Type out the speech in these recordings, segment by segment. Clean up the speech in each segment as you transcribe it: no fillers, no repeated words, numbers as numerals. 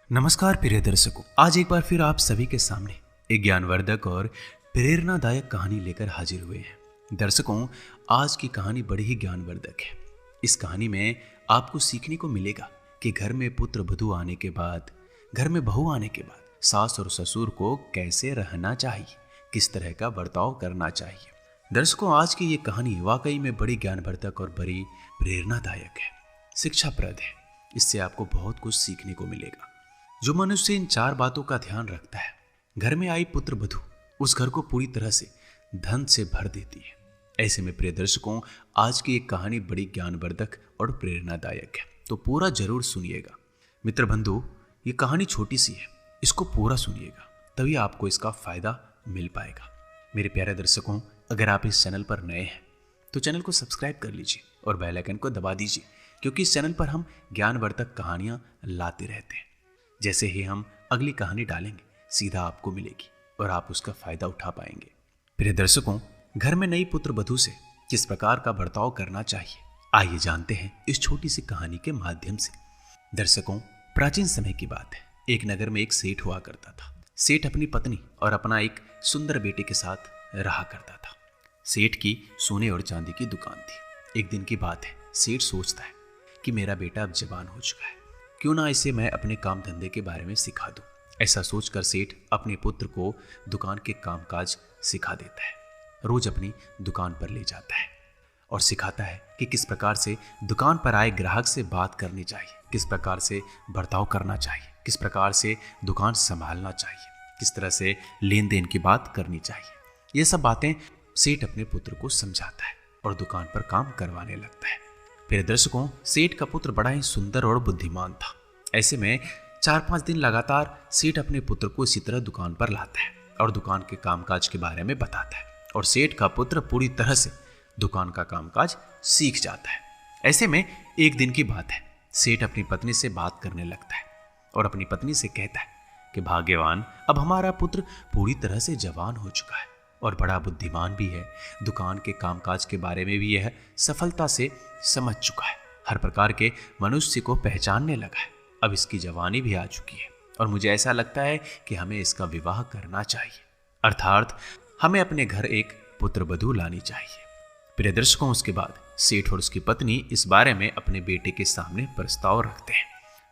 नमस्कार प्रिय दर्शकों, आज एक बार फिर आप सभी के सामने एक ज्ञानवर्धक और प्रेरणादायक कहानी लेकर हाजिर हुए हैं। दर्शकों, आज की कहानी बड़ी ही ज्ञानवर्धक है। इस कहानी में आपको सीखने को मिलेगा कि घर में पुत्र वधू आने के बाद, घर में बहू आने के बाद सास और ससुर को कैसे रहना चाहिए, किस तरह का बर्ताव करना चाहिए। दर्शकों, आज की ये कहानी वाकई में बड़ी ज्ञानवर्धक और बड़ी प्रेरणादायक है, शिक्षाप्रद है। इससे आपको बहुत कुछ सीखने को मिलेगा। जो मनुष्य इन 4 बातों का ध्यान रखता है, घर में आई पुत्र वधू उस घर को पूरी तरह से धन से भर देती है। ऐसे में प्रिय दर्शकों, आज की एक कहानी बड़ी ज्ञानवर्धक और प्रेरणादायक है, तो पूरा जरूर सुनिएगा। मित्र बंधु, ये कहानी छोटी सी है, इसको पूरा सुनिएगा, तभी आपको इसका फायदा मिल पाएगा। मेरे प्यारे दर्शकों, अगर आप इस चैनल पर नए हैं तो चैनल को सब्सक्राइब कर लीजिए और बेल आइकन को दबा दीजिए, क्योंकि इस चैनल पर हम ज्ञानवर्धक कहानियां लाते रहते हैं। जैसे ही हम अगली कहानी डालेंगे, सीधा आपको मिलेगी और आप उसका फायदा उठा पाएंगे। प्रिय दर्शकों, घर में नई पुत्र वधू से किस प्रकार का बर्ताव करना चाहिए, आइए जानते हैं इस छोटी सी कहानी के माध्यम से। दर्शकों, प्राचीन समय की बात है। एक नगर में एक सेठ हुआ करता था। सेठ अपनी पत्नी और अपना एक सुंदर बेटे के साथ रहा करता था। सेठ की सोने और चांदी की दुकान थी। एक दिन की बात है, सेठ सोचता है कि मेरा बेटा अब जवान हो चुका है, क्यों ना इसे मैं अपने काम धंधे के बारे में सिखा दूं। ऐसा सोचकर सेठ अपने पुत्र को दुकान के कामकाज सिखा देता है। रोज अपनी दुकान पर ले जाता है और सिखाता है कि किस प्रकार से दुकान पर आए ग्राहक से बात करनी चाहिए, किस प्रकार से बर्ताव करना चाहिए, किस प्रकार से दुकान संभालना चाहिए, किस तरह से लेन देन की बात करनी चाहिए। ये सब बातें सेठ अपने पुत्र को समझाता है और दुकान पर काम करवाने लगता है। फिर दर्शकों, सेठ का पुत्र बड़ा ही सुंदर और बुद्धिमान था। ऐसे में 4-5 दिन लगातार सेठ अपने पुत्र को इसी तरह दुकान पर लाता है और दुकान के कामकाज के बारे में बताता है, और सेठ का पुत्र पूरी तरह से दुकान का कामकाज सीख जाता है। ऐसे में एक दिन की बात है, सेठ अपनी पत्नी से बात करने लगता है और अपनी पत्नी से कहता है कि भाग्यवान, अब हमारा पुत्र पूरी तरह से जवान हो चुका है और बड़ा बुद्धिमान भी है। दुकान के कामकाज के बारे में भी यह सफलता से समझ चुका है, हर प्रकार के मनुष्य को पहचानने लगा है। अब इसकी जवानी भी आ चुकी है और मुझे ऐसा लगता है कि हमें इसका विवाह करना चाहिए, अर्थात हमें अपने घर एक पुत्र वधू लानी चाहिए। प्रिय दर्शकों, उसके बाद सेठ और उसकी पत्नी इस बारे में अपने बेटे के सामने प्रस्ताव रखते हैं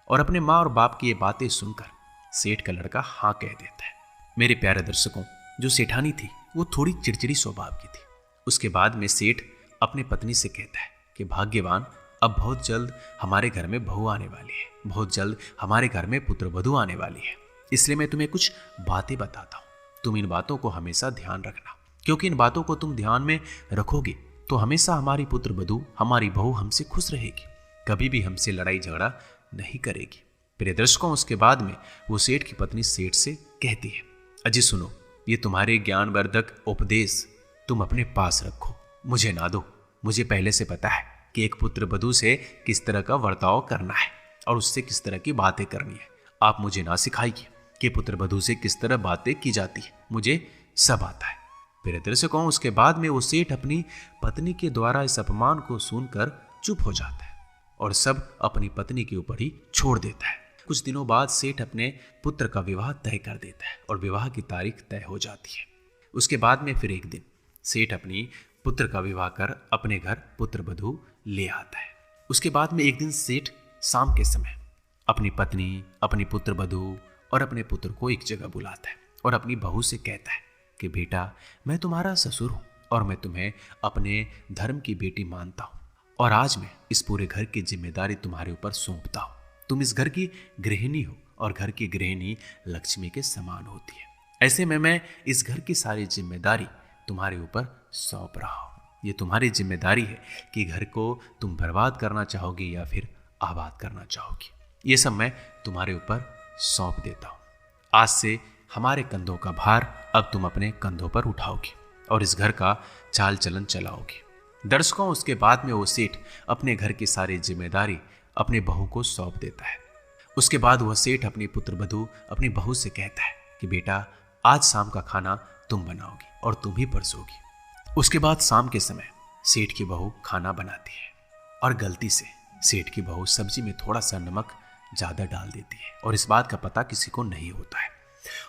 और अपने माँ और बाप की ये बातें सुनकर सेठ का लड़का हाँ कह देता है। मेरे प्यारे दर्शकों, जो सेठानी थी वो थोड़ी चिड़चिड़ी स्वभाव की थी। उसके बाद में सेठ अपने पत्नी से कहता है कि भाग्यवान, अब बहुत जल्द हमारे घर में बहू आने वाली है, बहुत जल्द हमारे घर में पुत्र वधू आने वाली है, इसलिए मैं तुम्हें कुछ बातें बताता हूँ। तुम इन बातों को हमेशा ध्यान रखना, क्योंकि इन बातों को तुम ध्यान में रखोगे तो हमेशा हमारी पुत्र वधू, हमारी बहू हमसे खुश रहेगी, कभी भी हमसे लड़ाई झगड़ा नहीं करेगी। प्रिय दर्शकों, उसके बाद में वो सेठ की पत्नी सेठ से कहती है, अजी सुनो, ये तुम्हारे ज्ञानवर्धक उपदेश तुम अपने पास रखो, मुझे ना दो। मुझे पहले से पता है कि एक पुत्र वधू से किस तरह का बर्ताव करना है और उससे किस तरह की बातें करनी है। आप मुझे ना सिखाइए कि पुत्र वधू से किस तरह बातें की जाती है, मुझे सब आता है। मेरे दर्शकों, उसके बाद में वो सेठ अपनी पत्नी के द्वारा इस अपमान को सुनकर चुप हो जाता है और सब अपनी पत्नी के ऊपर ही छोड़ देता है। कुछ दिनों बाद सेठ अपने पुत्र का विवाह तय कर देता है और विवाह की तारीख तय हो जाती है। उसके बाद में फिर एक दिन सेठ अपनी पुत्र का विवाह कर अपने घर पुत्र वधू ले आता है। उसके बाद में एक दिन सेठ शाम के समय अपनी पत्नी, अपनी पुत्र वधू और अपने पुत्र को एक जगह बुलाता है और अपनी बहू से कहता है कि बेटा, मैं तुम्हारा ससुर हूँ और मैं तुम्हें अपने धर्म की बेटी मानता हूँ और आज मैं इस पूरे घर की जिम्मेदारी तुम्हारे ऊपर सौंपता हूँ। तुम इस घर की गृहिणी हो और घर की गृहिणी लक्ष्मी के समान होती है। ऐसे में मैं इस घर की सारी जिम्मेदारी तुम्हारे ऊपर सौंप रहा हूँ। ये तुम्हारी जिम्मेदारी है कि घर को तुम बर्बाद करना चाहोगी या फिर आबाद करना चाहोगी, ये सब मैं तुम्हारे ऊपर सौंप देता हूँ। आज से हमारे कंधों का भार अब तुम अपने कंधों पर उठाओगी और इस घर का चाल चलन चलाओगी। दर्शकों, उसके बाद में वो सेठ अपने घर की सारी जिम्मेदारी अपने बहू को सौंप देता है। उसके बाद वह सेठ अपनी पुत्र वधू अपनी बहू से कहता है कि बेटा, आज शाम का खाना तुम बनाओगी और तुम ही परसोगी। उसके बाद शाम के समय सेठ की बहू खाना बनाती है और गलती से सेठ की बहू सब्जी में थोड़ा सा नमक ज़्यादा डाल देती है और इस बात का पता किसी को नहीं होता है।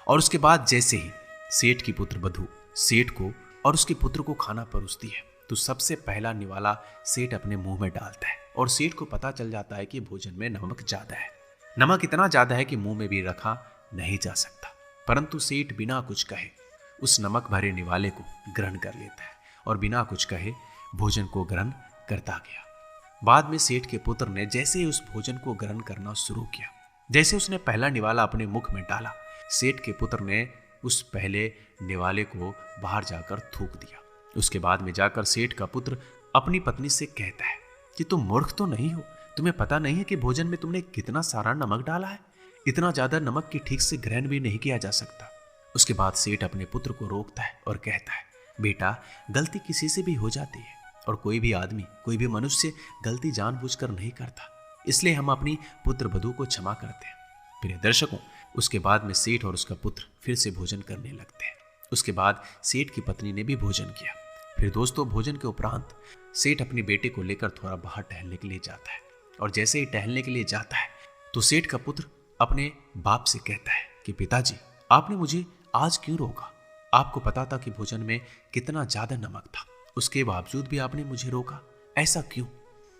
और उसके बाद जैसे ही सेठ की पुत्र वधू सेठ को और उसके पुत्र को खाना परोसती है तो सबसे पहला निवाला सेठ अपने मुंह में डालता है और सेठ को पता चल जाता है कि भोजन में नमक ज़्यादा है। नमक इतना ज़्यादा है कि मुंह में भी रखा नहीं जा सकता, परंतु सेठ बिना कुछ कहे उस नमक भरे निवाले को ग्रहण कर लेता है और बिना कुछ कहे भोजन को ग्रहण करता गया। बाद में सेठ के पुत्र ने जैसे ही उस भोजन को ग्रहण करना शुरू किया, जैसे उसने पहला निवाला अपने मुख में डाला, सेठ के पुत्र ने उस पहले निवाले को बाहर जाकर थूक दिया। उसके बाद में जाकर सेठ का पुत्र अपनी पत्नी से कहता है कि तुम मूर्ख तो नहीं हो, तुम्हें पता नहीं है कि भोजन में तुमने कितना सारा नमक डाला है? इतना ज्यादा नमक की ठीक से ग्रहण भी नहीं किया जा सकता। उसके बाद सेठ अपने पुत्र को रोकता है और कहता है, बेटा, गलती किसी से भी हो जाती है और कोई भी आदमी, कोई भी मनुष्य गलती जानबूझकर नहीं करता, इसलिए हम अपनी पुत्र वधू को क्षमा करते हैं। प्रिय दर्शकों, उसके बाद में सेठ और उसका पुत्र फिर से भोजन करने लगते हैं। उसके बाद सेठ की पत्नी ने भी भोजन किया। फिर दोस्तों, भोजन के उपरांत सेठ अपने बेटे को लेकर थोड़ा बाहर टहलने के लिए जाता है और जैसे ही टहलने के लिए जाता है तो सेठ का पुत्र अपने बाप से कहता है कि पिताजी, आपने मुझे आज क्यों रोका? आपको पता था कि भोजन में कितना ज्यादा नमक था, उसके बावजूद भी आपने मुझे रोका, ऐसा क्यों?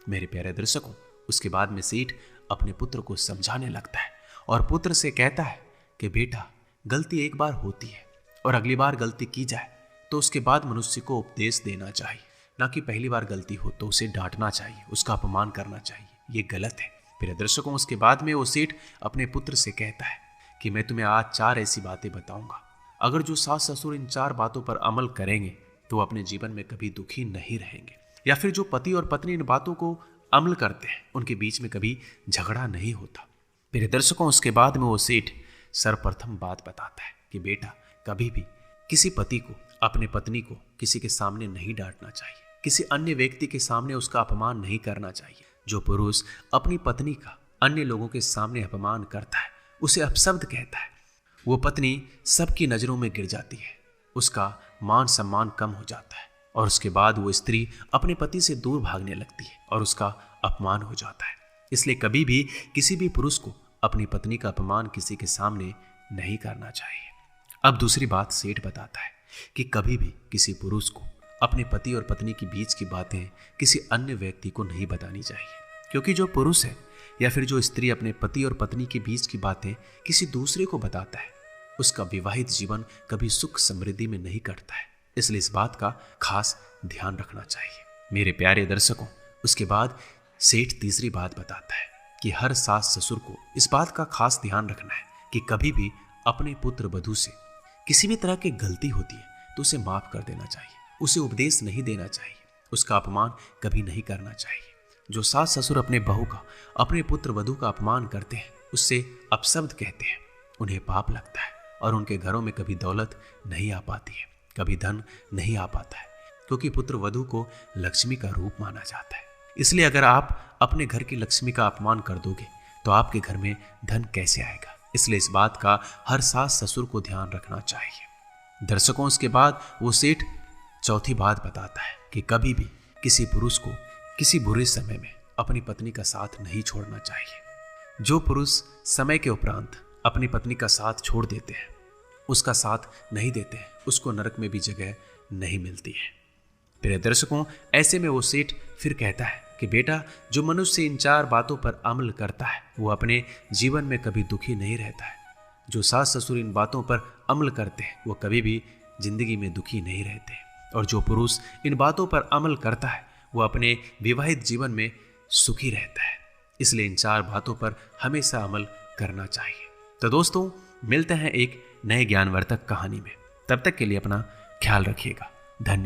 मेरे प्यारे दर्शकों, उसके बाद में सेठ अपने पुत्र को समझाने लगता है और पुत्र से कहता है कि बेटा, गलती एक बार होती है और अगली बार गलती की जाए तो उसके बाद मनुष्य को उपदेश देना चाहिए, ना कि पहली बार गलती हो तो उसे डांटना चाहिए, उसका अपमान करना चाहिए। ये गलत है। प्रिय दर्शकों, उसके बाद में वो सेठ अपने पुत्र से कहता है कि मैं तुम्हें आज 4 ऐसी बातें बताऊंगा, अगर जो सास ससुर इन 4 बातों पर अमल करेंगे तो अपने जीवन में कभी दुखी नहीं रहेंगे, या फिर जो पति और पत्नी इन बातों को अमल करते हैं उनके बीच में कभी झगड़ा नहीं होता। प्रिय दर्शकों, उसके बाद में वो सेठ सर्वप्रथम बात बताता है कि बेटा, कभी भी किसी पति को, अपने पत्नी को किसी के सामने नहीं डांटना चाहिए, किसी अन्य व्यक्ति के सामने उसका अपमान नहीं करना चाहिए। जो पुरुष अपनी पत्नी का अन्य लोगों के सामने अपमान करता है, उसे अपशब्द कहता है, वो पत्नी सबकी नजरों में गिर जाती है, उसका मान सम्मान कम हो जाता है और उसके बाद वो स्त्री अपने पति से दूर भागने लगती है और उसका अपमान हो जाता है। इसलिए कभी भी किसी भी पुरुष को अपनी पत्नी का अपमान किसी के सामने नहीं करना चाहिए। अब दूसरी बात सेठ बताता है कि कभी भी किसी पुरुष को अपने पति और पत्नी के बीच की बातें किसी अन्य व्यक्ति को नहीं बतानी चाहिए, क्योंकि जो पुरुष है या फिर जो स्त्री अपने पति और पत्नी के बीच की बातें किसी दूसरे को बताता है, उसका विवाहित जीवन कभी सुख समृद्धि में नहीं कटता है। इसलिए इस बात का खास ध्यान रखना चाहिए। मेरे प्यारे दर्शकों, उसके बाद सेठ तीसरी बात बताता है कि हर सास ससुर को इस बात का खास ध्यान रखना है कि कभी भी अपने पुत्र वधू से किसी भी तरह की गलती होती है तो उसे माफ कर देना चाहिए, उसे उपदेश नहीं देना चाहिए, उसका अपमान कभी नहीं करना चाहिए। जो सास ससुर अपने बहू का, अपने पुत्र वधू का अपमान करते हैं, उससे अपशब्द कहते हैं, उन्हें पाप लगता है और उनके घरों में कभी दौलत नहीं आ पाती है, कभी धन नहीं आ पाता है, क्योंकि पुत्र वधू को लक्ष्मी का रूप माना जाता है। इसलिए अगर आप अपने घर की लक्ष्मी का अपमान कर दोगे तो आपके घर में धन कैसे आएगा? इसलिए इस बात का हर सास ससुर को ध्यान रखना चाहिए। दर्शकों, उसके बाद वो सेठ चौथी बात बताता है कि कभी भी किसी पुरुष को किसी बुरे समय में अपनी पत्नी का साथ नहीं छोड़ना चाहिए। जो पुरुष समय के उपरांत अपनी पत्नी का साथ छोड़ देते हैं, उसका साथ नहीं देते हैं, उसको नरक में भी जगह नहीं मिलती है। प्रिय दर्शकों, ऐसे में वो सेठ फिर कहता है कि बेटा, जो मनुष्य इन 4 बातों पर अमल करता है वो अपने जीवन में कभी दुखी नहीं रहता है। जो सास ससुर इन बातों पर अमल करते हैं वो कभी भी जिंदगी में दुखी नहीं रहते, और जो पुरुष इन बातों पर अमल करता है वो अपने विवाहित जीवन में सुखी रहता है। इसलिए इन 4 बातों पर हमेशा अमल करना चाहिए। तो दोस्तों, मिलते हैं एक नए ज्ञानवर्धक कहानी में। तब तक के लिए अपना ख्याल रखिएगा। धन्यवाद।